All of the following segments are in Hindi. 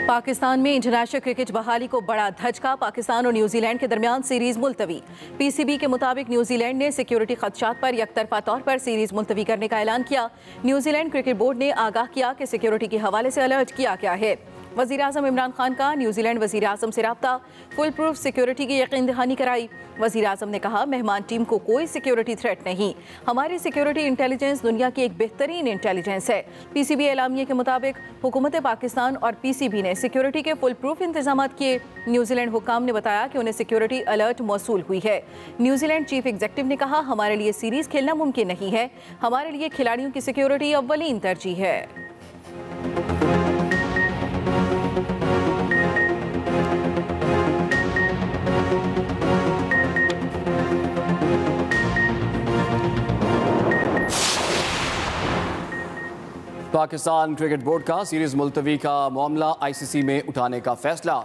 पाकिस्तान में इंटरनेशनल क्रिकेट बहाली को बड़ा धचका। पाकिस्तान और न्यूजीलैंड के दरमियान सीरीज मुलतवी। पीसीबी के मुताबिक न्यूजीलैंड ने सिक्योरिटी खदशात पर यकतरफा तौर पर सीरीज मुलतवी करने का ऐलान किया। न्यूजीलैंड क्रिकेट बोर्ड ने आगाह किया कि सिक्योरिटी के हवाले से अलर्ट किया गया है। वज़ीर-ए-आज़म इमरान खान का न्यूजीलैंड वज़ीर-ए-आज़म से रब्ता, फुल प्रूफ सिक्योरिटी की यकीन दहानी कराई। वज़ीर-ए-आज़म ने कहा, मेहमान टीम को कोई सिक्योरिटी थ्रेट नहीं, हमारी सिक्योरिटी इंटेलिजेंस दुनिया की एक बेहतरीन इंटेलिजेंस है। पीसीबी एलामिया के मुताबिक हुकूमत पाकिस्तान और पीसीबी ने सिक्योरिटी के फुल प्रूफ इंतजाम किए। न्यूजीलैंड हुक्काम ने बताया कि उन्हें सिक्योरिटी अलर्ट मौसूल हुई है। न्यूजीलैंड चीफ एग्जीक्यूटिव ने कहा, हमारे लिए सीरीज खेलना मुमकिन नहीं है, हमारे लिए खिलाड़ियों की सिक्योरिटी अव्वलीन तरजीह है। पाकिस्तान क्रिकेट बोर्ड का सीरीज मुलतवी का मामला आईसीसी में उठाने का फैसला।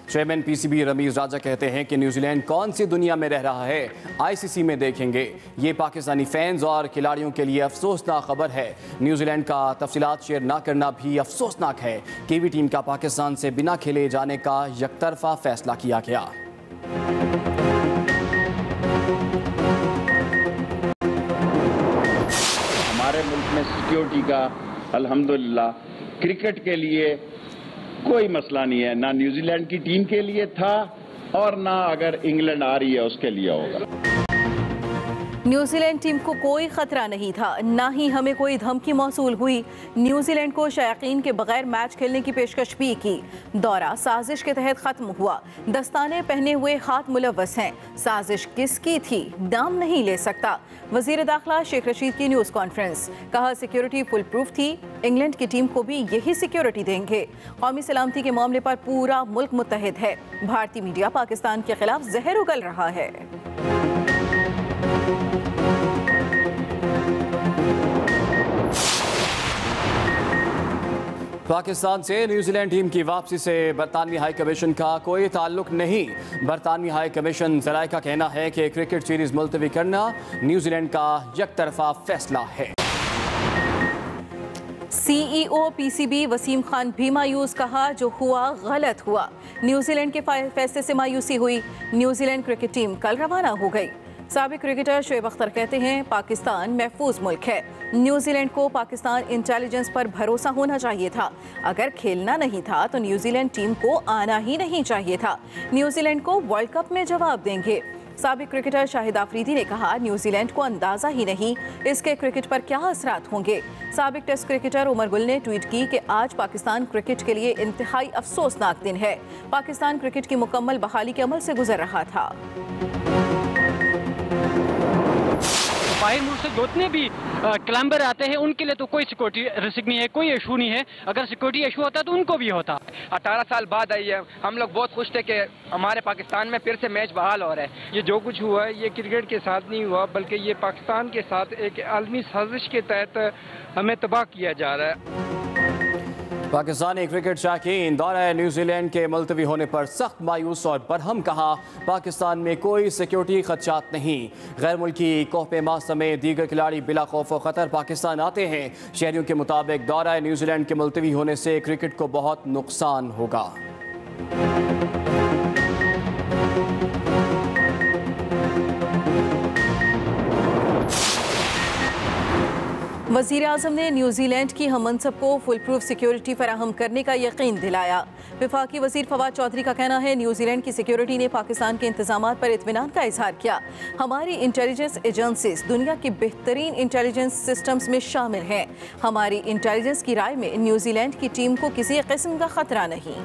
चेयरमैन पीसीबी रमीज राजा कहते हैं कि न्यूजीलैंड कौन सी दुनिया में रह रहा है, आईसीसी में देखेंगे। ये पाकिस्तानी फैंस और खिलाड़ियों के लिए अफसोसनाक खबर है। न्यूजीलैंड का तफसीलात शेयर न करना भी अफसोसनाक है। कीवी टीम का पाकिस्तान से बिना खेले जाने का यकतरफा फैसला किया गया। हमारे मुल्क में सिक्योरिटी का अल्हम्दुलिल्लाह क्रिकेट के लिए कोई मसला नहीं है, ना न्यूजीलैंड की टीम के लिए था और ना अगर इंग्लैंड आ रही है उसके लिए होगा। न्यूजीलैंड टीम को कोई खतरा नहीं था, ना ही हमें कोई धमकी मौसूल हुई। न्यूजीलैंड को शायकीन के बगैर मैच खेलने की पेशकश भी की। दौरा साजिश के तहत खत्म हुआ। दस्ताने पहने हुए हाथ मुलव्वस हैं। साजिश किसकी थी, नाम नहीं ले सकता। वजीर दाखिला शेख रशीद की न्यूज़ कॉन्फ्रेंस, कहा सिक्योरिटी फुल प्रूफ थी, इंग्लैंड की टीम को भी यही सिक्योरिटी देंगे। कौमी सलामती के मामले पर पूरा मुल्क मुत्तहिद है। भारतीय मीडिया पाकिस्तान के खिलाफ जहर उगल रहा है। पाकिस्तान से न्यूजीलैंड टीम की वापसी से बरतानवी हाई कमीशन का कोई ताल्लुक नहीं। बरतानवी हाई कमीशन ज़राए का कहना है कि क्रिकेट सीरीज मुलतवी करना न्यूजीलैंड का यकतरफा फैसला है। सीईओ पीसीबी वसीम खान भी मायूस, कहा जो हुआ गलत हुआ। न्यूजीलैंड के फैसले से मायूसी हुई। न्यूजीलैंड क्रिकेट टीम कल रवाना हो गई। साबिक क्रिकेटर शोएब अख्तर कहते हैं, पाकिस्तान महफूज मुल्क है। न्यूजीलैंड को पाकिस्तान इंटेलिजेंस पर भरोसा होना चाहिए था। अगर खेलना नहीं था तो न्यूजीलैंड टीम को आना ही नहीं चाहिए था। न्यूजीलैंड को वर्ल्ड कप में जवाब देंगे। साबिक क्रिकेटर शाहिद आफरीदी ने कहा, न्यूजीलैंड को अंदाजा ही नहीं इसके क्रिकेट पर क्या असरात होंगे। साबिक टेस्ट क्रिकेटर उमर गुल ने ट्वीट की कि आज पाकिस्तान क्रिकेट के लिए इंतहाई अफसोसनाक दिन है। पाकिस्तान क्रिकेट की मुकम्मल बहाली के अमल से गुजर रहा था। बाहर मुल्क से जितने भी क्लाइंबर आते हैं उनके लिए तो कोई सिक्योरिटी रिस्क नहीं है, कोई इशू नहीं है। अगर सिक्योरिटी इशू होता तो उनको भी होता। 18 साल बाद आई है, हम लोग बहुत खुश थे कि हमारे पाकिस्तान में फिर से मैच बहाल हो रहा है। ये जो कुछ हुआ है ये क्रिकेट के साथ नहीं हुआ, बल्कि ये पाकिस्तान के साथ एक आलमी साजिश के तहत हमें तबाह किया जा रहा है। पाकिस्तानी क्रिकेट शौकीन दौरा न्यूजीलैंड के मुलतवी होने पर सख्त मायूस और बरहम, कहा पाकिस्तान में कोई सिक्योरिटी खदशात नहीं। गैर मुल्की कोहपेमा समेत दीगर खिलाड़ी बिला खौफ व खतर पाकिस्तान आते हैं। शहरियों के मुताबिक दौरा न्यूजीलैंड के मुलतवी होने से क्रिकेट को बहुत नुकसान होगा। वज़ीर-ए-आज़म ने न्यूजीलैंड की हममनसब को फुल प्रूफ सिक्योरिटी फराहम करने का यकीन दिलाया। वफाकी वज़ीर फवाद चौधरी का कहना है, न्यूजीलैंड की सिक्योरिटी ने पाकिस्तान के इंतजामात पर इत्मीनान का इजहार किया। हमारी इंटेलिजेंस एजेंसीज दुनिया की बेहतरीन इंटेलिजेंस सिस्टम्स में शामिल हैं। हमारी इंटेलिजेंस की राय में न्यूजीलैंड की टीम को किसी किस्म का खतरा नहीं।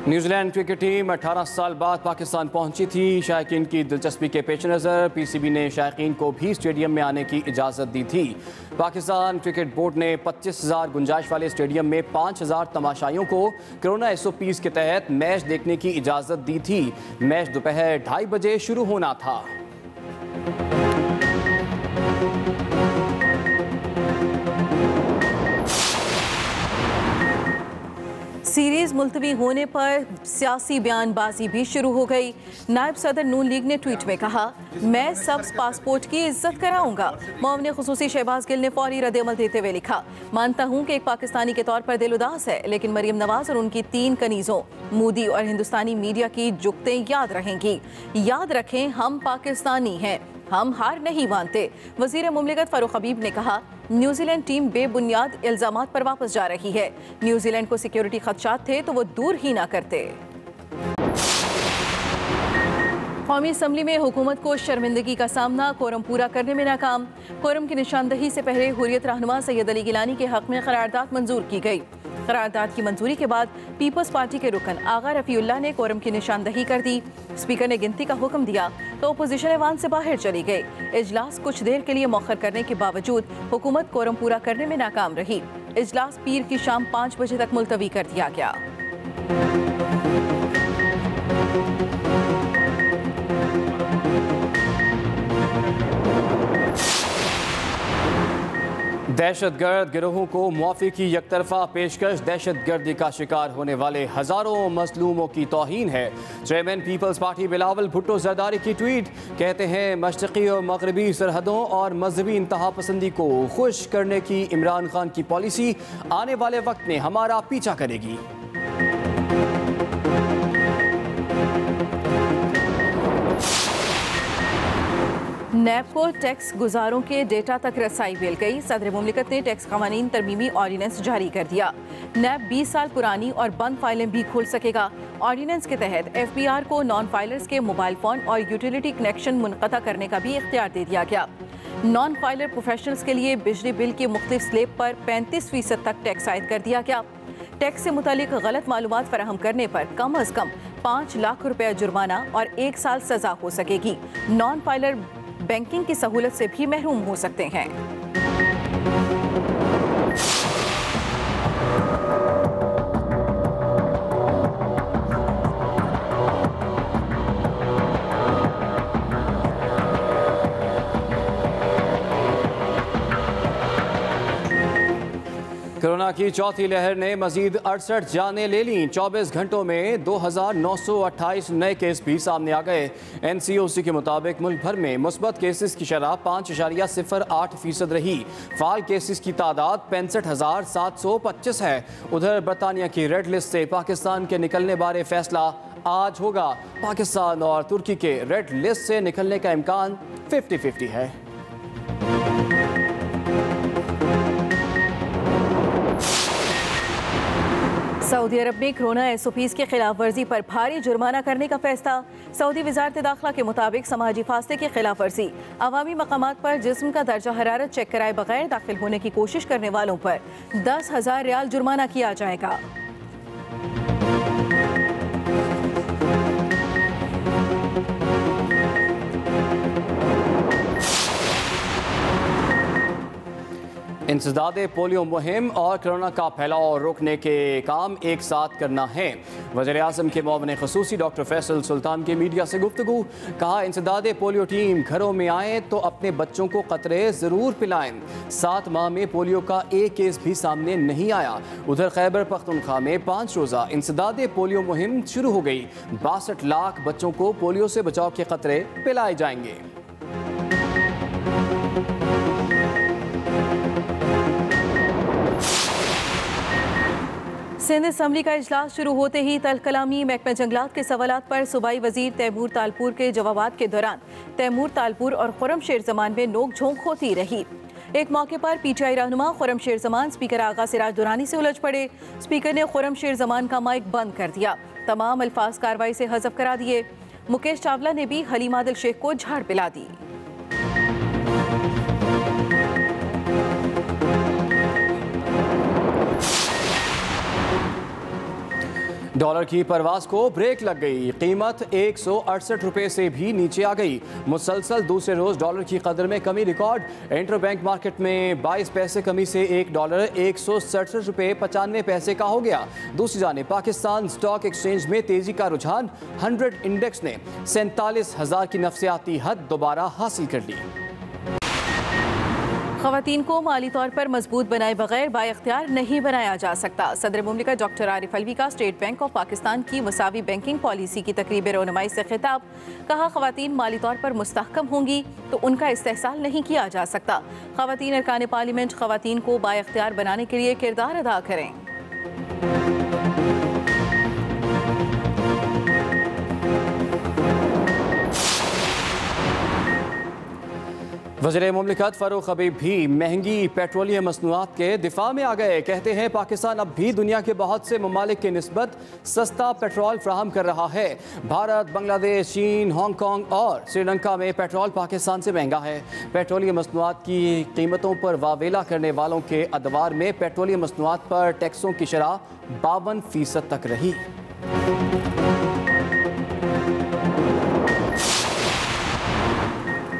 न्यूजीलैंड क्रिकेट टीम 18 साल बाद पाकिस्तान पहुंची थी। शायकीन की दिलचस्पी के पेश नज़र पीसीबी ने शायकीन को भी स्टेडियम में आने की इजाज़त दी थी। पाकिस्तान क्रिकेट बोर्ड ने 25,000 गुंजाइश वाले स्टेडियम में 5,000 तमाशाइयों को कोरोना SOPs के तहत मैच देखने की इजाज़त दी थी। मैच दोपहर 2:30 बजे शुरू होना था। सीरीज मुलतवी होने पर सियासी बयानबाजी भी शुरू हो गई। नायब सदर नून लीग ने ट्वीट में कहा, मैं सब्ज पासपोर्ट की इज्जत कराऊंगा। मुआविन खुसूसी शहबाज गिल ने फौरी रद्द-ए-अमल देते हुए लिखा, मानता हूं कि एक पाकिस्तानी के तौर पर दिल उदास है, लेकिन मरियम नवाज और उनकी 3 कनीजों मोदी और हिंदुस्तानी मीडिया की जुगतें याद रहेंगी। याद रखें, हम पाकिस्तानी हैं, हम हार नहीं मानते। वजीर मुमलिकत फारूक हबीब ने कहा, न्यूजीलैंड टीम बेबुनियाद इल्जामात पर वापस जा रही है। न्यूजीलैंड को सिक्योरिटी खदशात थे तो वो दूर ही ना करते। कौमी असम्बली में हुकूमत को शर्मिंदगी का सामना, कोरम पूरा करने में नाकाम। कोरम की निशानदही से पहले हुर्रियत रहनुमा सैयद अली गिलानी के हक में करारदाद मंजूर की गई। करारदाद की मंजूरी के बाद पीपल्स पार्टी के रुकन आगा रफीउल्लाह ने कोरम की निशानदही कर दी। स्पीकर ने गिनती का हुक्म दिया तो अपोजिशन ऐवान से बाहर चली गई। इजलास कुछ देर के लिए मौखर करने के बावजूद हुकूमत कोरम पूरा करने में नाकाम रही। इजलास पीर की शाम 5 बजे तक मुलतवी कर दिया गया। दहशतगर्द गिरोहों को मुआफ़ी की यकतरफा पेशकश, दहशतगर्दी का शिकार होने वाले हज़ारों मजलूमों की तौहीन है। Chairman people's party Bilawal Bhutto Zardari की ट्वीट, कहते हैं मशरक़ी और मगरबी सरहदों और मजहबी इंतहा पसंदी को खुश करने की इमरान खान की पॉलिसी आने वाले वक्त में हमारा पीछा करेगी। नैब को टैक्स गुजारों के डेटा तक रसाई मिल गई। सदर मुमलिकत ने टैक्स कवानीन तरमीमी ऑर्डिनेंस जारी कर दिया। नैब 20 साल पुरानी और बंद फाइलें भी खोल सकेगा। ऑर्डिनेंस के तहत FBR को नॉन फाइलर्स के मोबाइल फ़ोन और यूटिलिटी कनेक्शन मुनक़ता करने का भी इख्तियार दे दिया गया। नॉन फाइलर प्रोफेशनल्स के लिए बिजली बिल की मुख्तलिफ स्लेब पर 35% तक टैक्स आयद कर दिया गया। टैक्स से मुतालिक गलत मालूमात फराहम करने पर कम अज़ कम 5 लाख रुपया जुर्माना और 1 साल सजा हो सकेगी। नॉन फाइलर बैंकिंग की सहूलत से भी महरूम हो सकते हैं। कोरोना की चौथी लहर ने मजीद 68 जानें ले लीं। 24 घंटों में 2928 नए केस भी सामने आ गए। NCOC के मुताबिक मुल्क भर में मुस्बत केसेस की शरह 5.08% रही। फाल केसेस की तादाद 65,725 है। उधर बरतानिया की रेड लिस्ट से पाकिस्तान के निकलने बारे फैसला आज होगा। पाकिस्तान और तुर्की के रेड लिस्ट से निकलने का इम्कान 50-50 है। सऊदी अरब में कोरोना SOPs की खिलाफ वर्जी पर भारी जुर्माना करने का फैसला। सऊदी वजारत दाखिला के मुताबिक समाजी फासले की खिलाफ वर्जी, अवामी मकामात पर जिस्म का दर्जा हरारत चेक कराए बगैर दाखिल होने की कोशिश करने वालों पर 10,000 रियाल जुर्माना किया जाएगा। इंसदादे पोलियो मुहिम और कोरोना का फैलाव रोकने के काम एक साथ करना है। वज़ीर-ए-आज़म के मुआविन ख़ुसूसी डॉक्टर फैसल सुल्तान की मीडिया से गुफ्तगू, कहा इंसदादे पोलियो टीम घरों में आए तो अपने बच्चों को कतरे ज़रूर पिलाएं। 7 माह में पोलियो का एक केस भी सामने नहीं आया। उधर खैबर पख्तूनख्वा में 5 रोज़ा इंसदादे पोलियो मुहिम शुरू हो गई। 62 लाख बच्चों को पोलियो से बचाव के कतरे पिलाए जाएंगे। सिंध असम्बली का इजलास शुरू होते ही तलकलामी महकमा जंगलात के सवालात पर सूबाई वजीर तैमूर तालपुर के जवाबात के दौरान तैमूर तालपुर और खुर्रमशेर जमान में नोक झोंक होती रही। एक मौके पर PTI रहनुमा खुर्रमशेर जमान स्पीकर आगा सिराज दुरानी से उलझ पड़े। स्पीकर ने खुर्रमशेर जमान का माइक बंद कर दिया। तमाम अल्फाज कार्रवाई से हज़फ करा दिए। मुकेश चावला ने भी हलीम आदिल शेख को झाड़ पिला दी। डॉलर की परवाज को ब्रेक लग गई। कीमत 168 रुपये से भी नीचे आ गई। मुसलसल दूसरे रोज डॉलर की कदर में कमी रिकॉर्ड। इंटरबैंक मार्केट में 22 पैसे कमी से $1 167 रुपये 95 पैसे का हो गया। दूसरी जानिब पाकिस्तान स्टॉक एक्सचेंज में तेजी का रुझान। 100 इंडेक्स ने 47,000 की नफसियाती हद दोबारा हासिल कर ली। ख़वातीन को माली तौर पर मजबूत बनाए बगैर बाइख्तियार नहीं बनाया जा सकता। सदर मुमलिकत डॉक्टर आरिफ अलवी का स्टेट बैंक ऑफ पाकिस्तान की मसावी बैंकिंग पॉलिसी की तकरीब रोनुमाई से खिताब। कहा, ख़वातीन माली तौर पर मुस्तहकम होंगी तो उनका इस्तेहसाल नहीं किया जा सकता। ख़वातीन अरकान पार्लियामेंट ख़वातीन को बाइख्तियार बनाने के लिए किरदार अदा करें। वज़ीर मुमलिकत फ़ारूक हबीब भी महंगी पेट्रोलियम मसनूआत के दिफा में आ गए। कहते हैं पाकिस्तान अब भी दुनिया के बहुत से ममालिक की निस्बत सस्ता पेट्रोल फ्राहम कर रहा है। भारत, बांग्लादेश, चीन, हांगकॉन्ग और श्रीलंका में पेट्रोल पाकिस्तान से महंगा है। पेट्रोलियम मसनूआत की कीमतों पर वावेला करने वालों के अदवार में पेट्रोलियम मसनूआत पर टैक्सों की शरह 52% तक रही।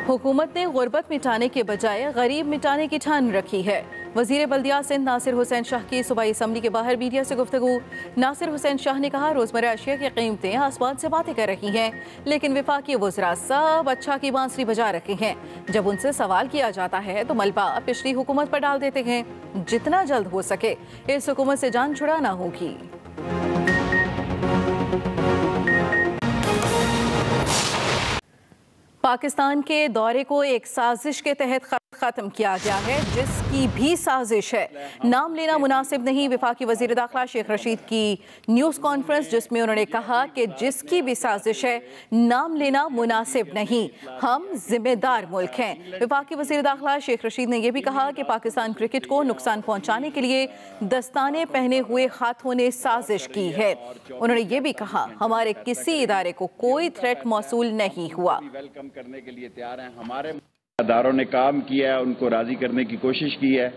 हुकूमत ने गुर्बत मिटाने के बजाय गरीब मिटाने की ठान रखी है। वज़ीर बल्दिया सिंध नासिर हुसैन शाह की सूबाई असम्बली के बाहर मीडिया से गुफ्तगू। नासिर हुसैन शाह ने कहा, रोज़मर्रा अशिया की कीमतें आसमान से बातें कर रही हैं, लेकिन वफाकी वज़रा सब अच्छा की बांसुरी बजा रखे हैं। जब उनसे सवाल किया जाता है तो मलबा पिछली हुकूमत पर डाल देते हैं। जितना जल्द हो सके इस हुकूमत से जान छुड़ाना होगी। पाकिस्तान के दौरे को एक साजिश के तहत खत्म किया गया है, जिसकी भी साजिश है नाम लेना मुनासिब नहीं। वफाकी वज़ीर दाखिला शेख रशीद की न्यूज़ कॉन्फ्रेंस, जिसमें उन्होंने कहा कि जिसकी भी साजिश है नाम लेना मुनासिब नहीं, हम जिम्मेदार मुल्क हैं। वफाकी वज़ीर दाखिला शेख रशीद ने यह भी कहा कि पाकिस्तान क्रिकेट को नुकसान पहुँचाने के लिए दस्ताने पहने हुए हाथों ने साजिश की है। उन्होंने ये भी कहा, हमारे किसी इदारे को कोई थ्रेट मौसूल नहीं हुआ। वेलकम करने के लिए तैयार हैं। हमारे अदारों ने काम किया है, उनको राजी करने की कोशिश की है,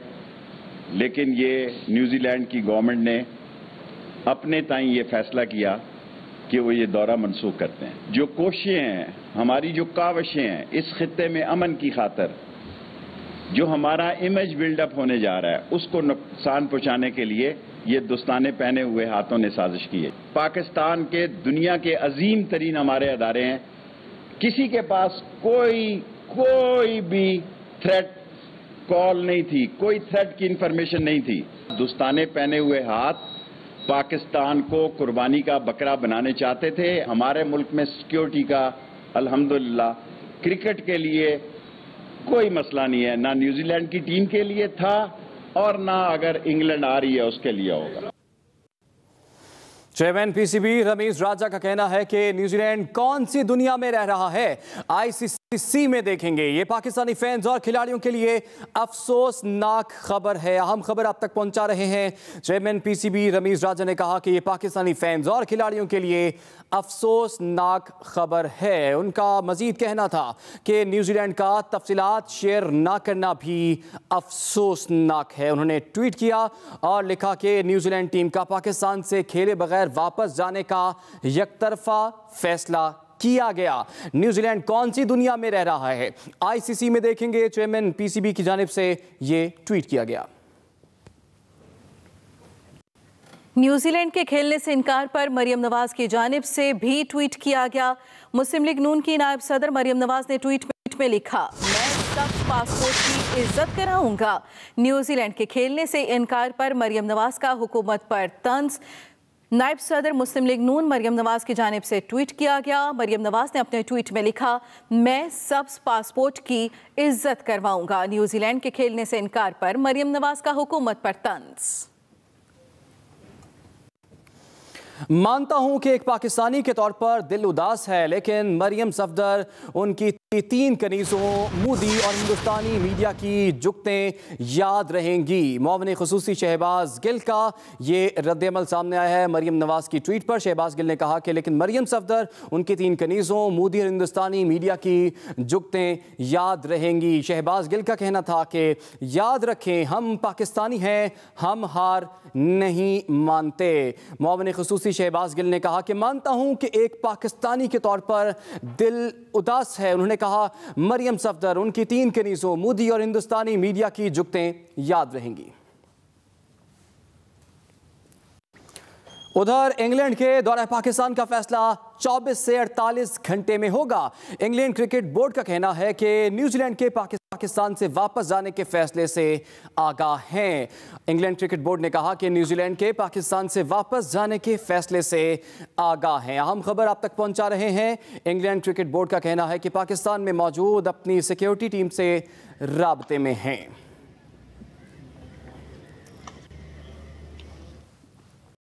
लेकिन ये न्यूजीलैंड की गवर्नमेंट ने अपने ताईं ये फैसला किया कि वो ये दौरा मनसूख करते हैं। जो कोशिशें हैं, हमारी जो काविशें हैं इस खित्ते में अमन की खातर, जो हमारा इमेज बिल्डअप होने जा रहा है, उसको नुकसान पहुंचाने के लिए ये दस्ताने पहने हुए हाथों ने साजिश की है। पाकिस्तान के दुनिया के अजीम तरीन हमारे अदारे हैं, किसी के पास कोई भी थ्रेट कॉल नहीं थी, कोई थ्रेट की इंफॉर्मेशन नहीं थी। दस्ताने पहने हुए हाथ पाकिस्तान को कुर्बानी का बकरा बनाने चाहते थे। हमारे मुल्क में सिक्योरिटी का अल्हम्दुलिल्लाह क्रिकेट के लिए कोई मसला नहीं है, ना न्यूजीलैंड की टीम के लिए था और ना अगर इंग्लैंड आ रही है उसके लिए होगा। चेयरमैन पीसीबी रमीज राजा का कहना है कि न्यूजीलैंड कौन सी दुनिया में रह रहा है, आईसीसी में देखेंगे। ये पाकिस्तानी फैंस और खिलाड़ियों के लिए अफसोसनाक खबर है। अहम खबर आप तक पहुंचा रहे हैं। चेयरमैन पीसीबी रमीज राजा ने कहा कि ये पाकिस्तानी फैंस और खिलाड़ियों के लिए अफसोसनाक खबर है। उनका मजीद कहना था कि न्यूजीलैंड का तफसीलात शेयर ना करना भी अफसोसनाक है। उन्होंने ट्वीट किया और लिखा कि न्यूजीलैंड टीम का पाकिस्तान से खेले बगैर वापस जाने का यकतरफा फैसला किया गया। न्यूजीलैंड कौन सी दुनिया में रह रहा है, आईसीसी में देखेंगे। चेयरमैन पीसीबी की जानिब से ये ट्वीट किया गया। न्यूजीलैंड के खेलने से इनकार पर मरियम नवाज की जानिब से भी ट्वीट किया गया। मुस्लिम लीग नून की नायब सदर मरियम नवाज ने ट्वीट में लिखा, मैं सब पासपोर्ट की इज्जत कराऊंगा। न्यूजीलैंड के खेलने से इनकार पर मरियम नवाज का हुकूमत पर तंज। नायब सदर मुस्लिम लीग नून मरियम नवाज की जानिब से ट्वीट किया गया। मरियम नवाज ने अपने ट्वीट में लिखा, मैं सब्ज पासपोर्ट की इज्जत करवाऊंगा। न्यूजीलैंड के खेलने से इनकार पर मरियम नवाज का हुकूमत पर तंज। मानता हूं कि एक पाकिस्तानी के तौर पर दिल उदास है, लेकिन मरियम सफदर, उनकी 3 कनीज़ों, मोदी और हिंदुस्तानी मीडिया की जुगतें याद रहेंगी। मौमन खुसूसी शहबाज गिल का ये रद्द-ए-अमल सामने आया है मरियम नवाज की ट्वीट पर। शहबाज गिल ने कहा कि लेकिन मरियम सफदर, उनकी 3 कनीज़ों, मोदी और हिंदुस्तानी मीडिया की जुगतें याद रहेंगी। शहबाज गिल का कहना था कि याद रखें, हम पाकिस्तानी हैं, हम हार नहीं मानते। मौमन खुसूसी शहबाज गिल ने कहा कि मानता हूं कि एक पाकिस्तानी के तौर पर दिल उदास है। उन्होंने कहा, मरियम सफदर, उनकी 3 कनीज़ों, मोदी और हिंदुस्तानी मीडिया की जुगतें याद रहेंगी। उधर इंग्लैंड के दौरे पाकिस्तान का फैसला 24 से 48 घंटे में होगा। इंग्लैंड क्रिकेट बोर्ड का कहना है कि न्यूजीलैंड के पाकिस्तान से वापस जाने के फैसले से आगाह हैं। इंग्लैंड क्रिकेट बोर्ड ने कहा कि न्यूजीलैंड के पाकिस्तान से वापस जाने के फैसले से आगाह हैं। अहम खबर आप तक पहुंचा रहे हैं। इंग्लैंड क्रिकेट बोर्ड का कहना है कि पाकिस्तान में मौजूद अपनी सिक्योरिटी टीम से राब्ते में हैं।